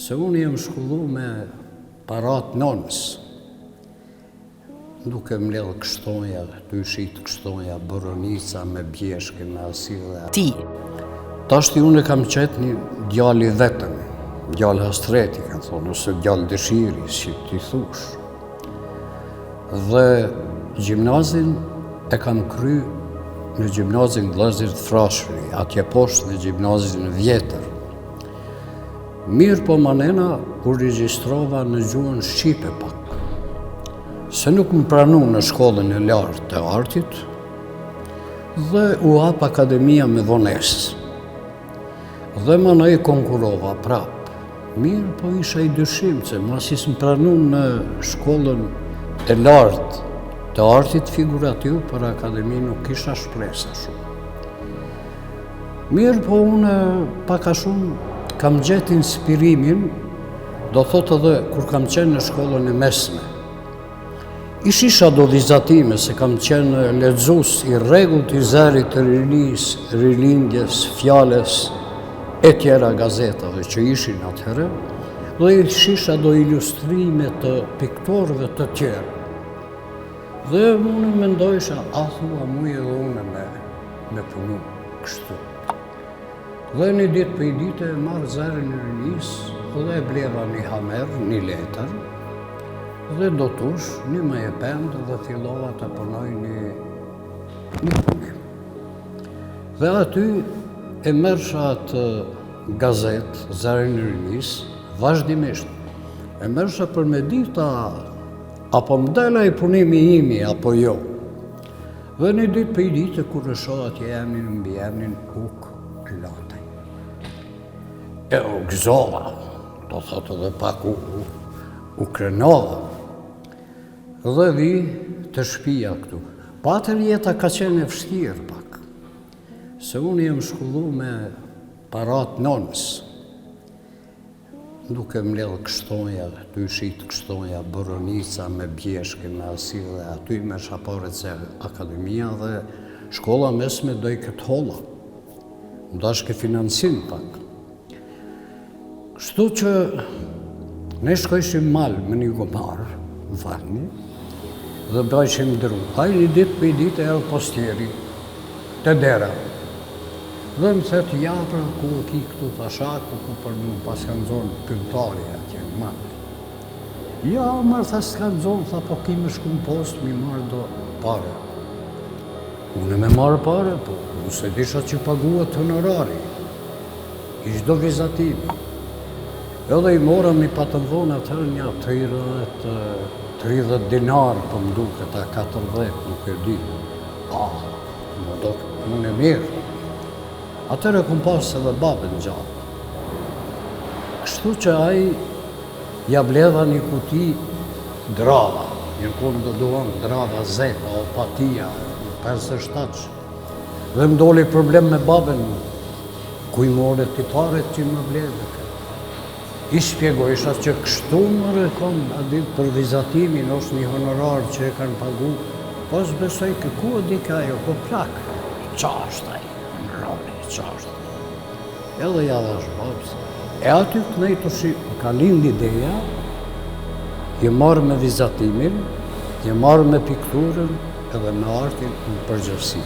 Se unë jem shkollu me parat nonës, duke mbledh kështonja, dyshit kështonja, boronica me bjeshke, me asile. Ti? Tashti unë kam qetë një djali vetëm, djali hastreti, kanë thonë, ose djali dëshiri, si ti thush. Dhe gjimnazin e kam kry në gjimnazin Vllazërit Frashëri, atje poshtë në gjimnazin vjetër. Mirë po manena u regjistrova në gjuhën Shqipe pak, se nuk më pranu në shkollën e lartë të artit dhe u hap akademia me vonesë. Dhe manoj konkurova prap. Mirë po isha i dyshim se masi s'më pranu në shkollën e lartë të artit figurativ, për akademi nuk kisha shpresa shumë. Mirë po unë paka shumë kam gjetë inspirimin, do thotë edhe kur kam qenë në shkollën e mesme. Isha do vizatime se kam qenë lexues i rregullt i Zërit të Rinis, Rilindjes, Fjales e tjera gazetave që ishin atëherë, dhe isha do ilustrime të piktorëve të tjerë. Dhe unë mendojsha, a thua muje dhe unë me punu kështu. Dhe një ditë për i ditë e marrë Zërin e Rinis dhe e bleva një hamer, një letër, dhe do tush një më e pendë dhe fillova të punoj një punim. Dhe aty e mërësha atë gazet, Zërin e Rinis, vazhdimisht. E mërësha për me dita apo mdela i punimi imi, apo jo. Dhe një ditë për i ditë kur e shoh atje emnin mbi emnin Uk Latej. E u gëzova, do thotë edhe pak u krenova. Dhe vi të shtëpia këtu. Patër jeta ka qenë e vështirë pak, se unë jem shkollu me parat nonës, duke mbledh kështonja, dyshit kështonja, boronica me bjeshke, me asile, aty me shaporet se akademia dhe shkolla mesme do i këtë holla. Ndashke financim pak. Kështu që ne shkojshim mal me një gomarë, në farni, dhe bëjshim dru. A një ditë për i ditë e postjeri, të dera. Dhe më thetë, ja pra ku e ki këtu thashaku, ku për mu pas kanë zonë pyntari atje në matë. Ja, mërë tha s'kanë zonë, tha po ki me shku në post, mi marrë do pare. Unë me marrë pare, po, nëse disha që paguat honorari, ishtë do vizatimi. Edhe i mora mi patën vonë atër një 30 dinar për më duke, ta 40, nuk e di. Më do unë e mirë. Atër e kom pasë edhe babën gjatë. Kështu që aji ja bledha një kuti drava. Një kur do duan drava zeta o patia, 57. Dhe më doli problem me babën, ku i more tiparet që më bledhe. I shpjegojsha që kështu më rekon, a ditë për vizatimin, është një honorar që e kanë pagu, po s'besoj ku e di ka jo, po plak, qashtaj, në roni, qashtaj. Edhe ja dhe shbabës. E aty të nejtë shi, ka lind ideja, je marrë me vizatimin, je marrë me pikturën, edhe me artin në përgjërsi.